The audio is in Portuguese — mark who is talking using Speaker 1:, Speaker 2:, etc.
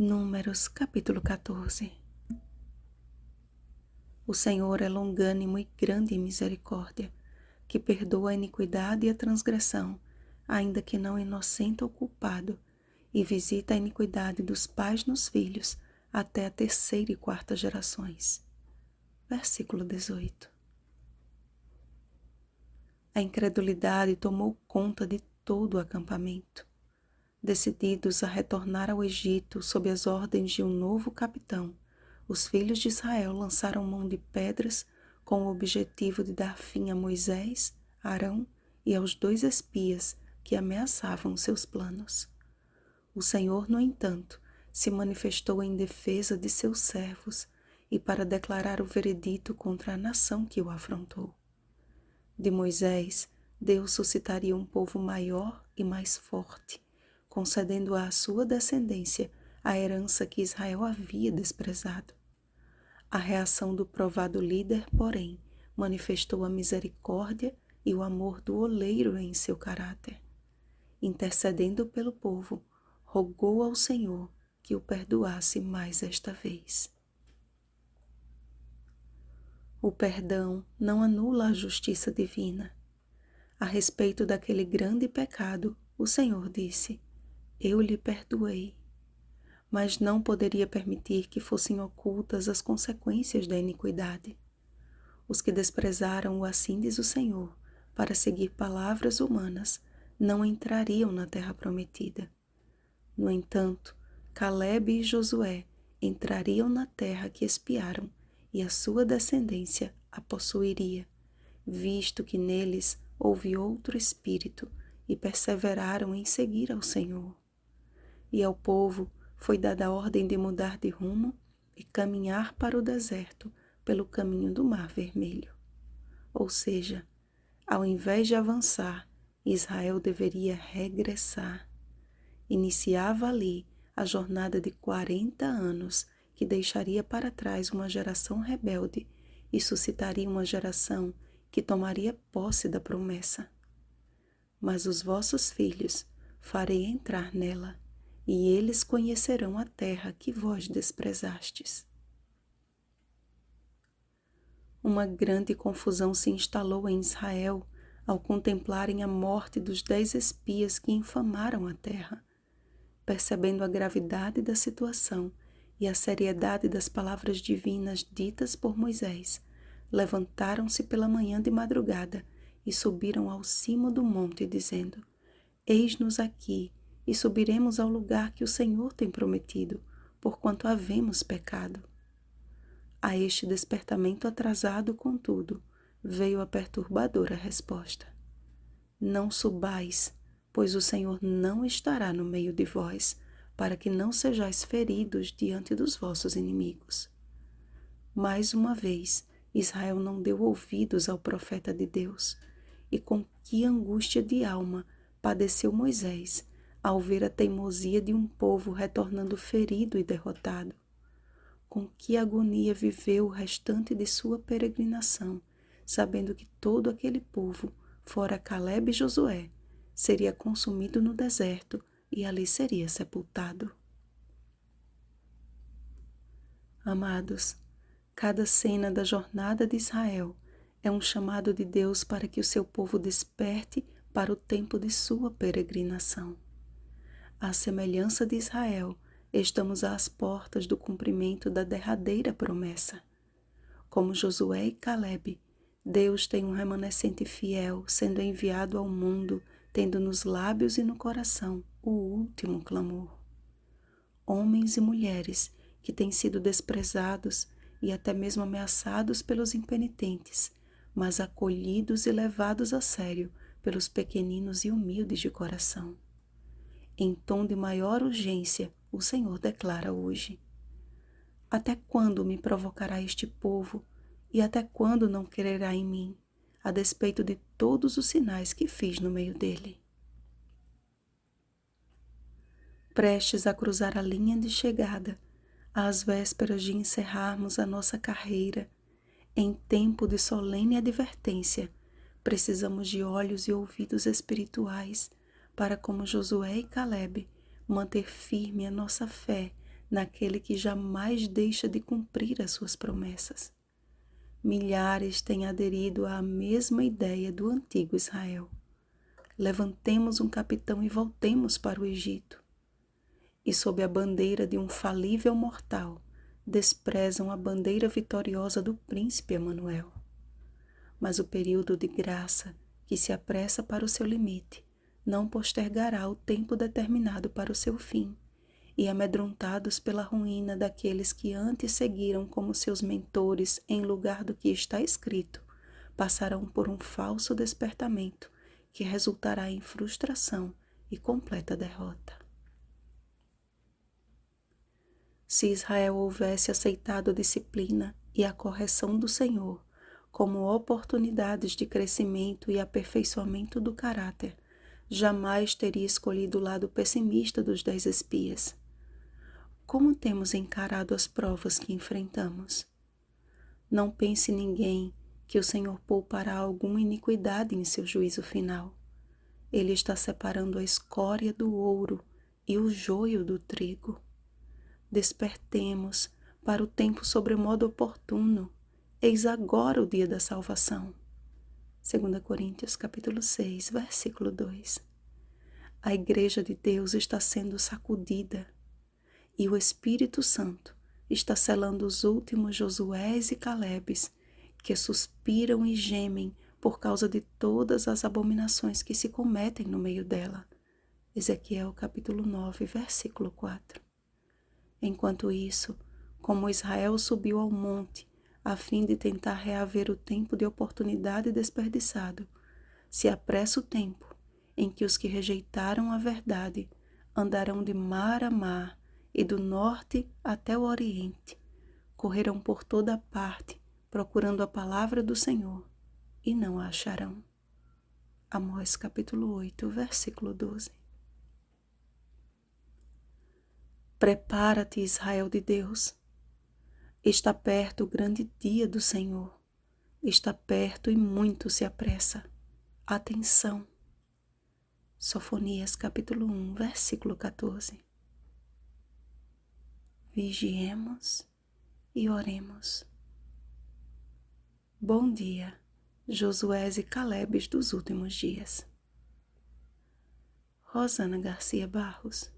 Speaker 1: Números capítulo 14. O Senhor é longânimo e grande em misericórdia, que perdoa a iniquidade e a transgressão, ainda que não inocente ou culpado, e visita a iniquidade dos pais nos filhos, até a terceira e quarta gerações. Versículo 18. A incredulidade tomou conta de todo o acampamento. Decididos a retornar ao Egito sob as ordens de um novo capitão, os filhos de Israel lançaram mão de pedras com o objetivo de dar fim a Moisés, Arão e aos 2 espias que ameaçavam seus planos. O Senhor, no entanto, se manifestou em defesa de seus servos e para declarar o veredito contra a nação que o afrontou. De Moisés, Deus suscitaria um povo maior e mais forte, concedendo à sua descendência a herança que Israel havia desprezado. A reação do provado líder, porém, manifestou a misericórdia e o amor do oleiro em seu caráter. Intercedendo pelo povo, rogou ao Senhor que o perdoasse mais esta vez. O perdão não anula a justiça divina. A respeito daquele grande pecado, o Senhor disse: Eu lhe perdoei, mas não poderia permitir que fossem ocultas as consequências da iniquidade. Os que desprezaram o assim diz o Senhor, para seguir palavras humanas, não entrariam na terra prometida. No entanto, Calebe e Josué entrariam na terra que espiaram, e a sua descendência a possuiria, visto que neles houve outro espírito e perseveraram em seguir ao Senhor. E ao povo foi dada a ordem de mudar de rumo e caminhar para o deserto pelo caminho do Mar Vermelho. Ou seja, ao invés de avançar, Israel deveria regressar. Iniciava ali a jornada de 40 anos que deixaria para trás uma geração rebelde e suscitaria uma geração que tomaria posse da promessa. Mas os vossos filhos farei entrar nela, e eles conhecerão a terra que vós desprezastes. Uma grande confusão se instalou em Israel ao contemplarem a morte dos 10 espias que infamaram a terra. Percebendo a gravidade da situação e a seriedade das palavras divinas ditas por Moisés, levantaram-se pela manhã de madrugada e subiram ao cimo do monte, dizendo: Eis-nos aqui, e subiremos ao lugar que o Senhor tem prometido, porquanto havemos pecado. A este despertamento atrasado, contudo, veio a perturbadora resposta: Não subais, pois o Senhor não estará no meio de vós, para que não sejais feridos diante dos vossos inimigos. Mais uma vez, Israel não deu ouvidos ao profeta de Deus, e com que angústia de alma padeceu Moisés ao ver a teimosia de um povo retornando ferido e derrotado. Com que agonia viveu o restante de sua peregrinação, sabendo que todo aquele povo, fora Calebe e Josué, seria consumido no deserto e ali seria sepultado. Amados, cada cena da jornada de Israel é um chamado de Deus para que o seu povo desperte para o tempo de sua peregrinação. À semelhança de Israel, estamos às portas do cumprimento da derradeira promessa. Como Josué e Calebe, Deus tem um remanescente fiel sendo enviado ao mundo, tendo nos lábios e no coração o último clamor. Homens e mulheres que têm sido desprezados e até mesmo ameaçados pelos impenitentes, mas acolhidos e levados a sério pelos pequeninos e humildes de coração. Em tom de maior urgência, o Senhor declara hoje: Até quando me provocará este povo, e até quando não crerá em mim, a despeito de todos os sinais que fiz no meio dele? Prestes a cruzar a linha de chegada, às vésperas de encerrarmos a nossa carreira, em tempo de solene advertência, precisamos de olhos e ouvidos espirituais para, como Josué e Calebe, manter firme a nossa fé naquele que jamais deixa de cumprir as suas promessas. Milhares têm aderido à mesma ideia do antigo Israel. Levantemos um capitão e voltemos para o Egito. E sob a bandeira de um falível mortal, desprezam a bandeira vitoriosa do príncipe Emanuel. Mas o período de graça, que se apressa para o seu limite, não postergará o tempo determinado para o seu fim, e amedrontados pela ruína daqueles que antes seguiram como seus mentores em lugar do que está escrito, passarão por um falso despertamento que resultará em frustração e completa derrota. Se Israel houvesse aceitado a disciplina e a correção do Senhor como oportunidades de crescimento e aperfeiçoamento do caráter, jamais teria escolhido o lado pessimista dos 10 espias. Como temos encarado as provas que enfrentamos? Não pense ninguém que o Senhor poupará alguma iniquidade em seu juízo final. Ele está separando a escória do ouro e o joio do trigo. Despertemos para o tempo sobremodo oportuno. Eis agora o dia da salvação. 2 Coríntios capítulo 6, versículo 2. A Igreja de Deus está sendo sacudida e o Espírito Santo está selando os últimos Josués e Calebes que suspiram e gemem por causa de todas as abominações que se cometem no meio dela. Ezequiel capítulo 9, versículo 4. Enquanto isso, como Israel subiu ao monte a fim de tentar reaver o tempo de oportunidade desperdiçado, se apressa o tempo em que os que rejeitaram a verdade andarão de mar a mar e do norte até o oriente, correrão por toda parte procurando a palavra do Senhor e não a acharão. Amós capítulo 8, versículo 12. Prepara-te, Israel de Deus. Está perto o grande dia do Senhor. Está perto e muito se apressa. Atenção. Sofonias capítulo 1, versículo 14. Vigiemos e oremos. Bom dia, Josués e Calebes dos últimos dias. Rosana Garcia Barros.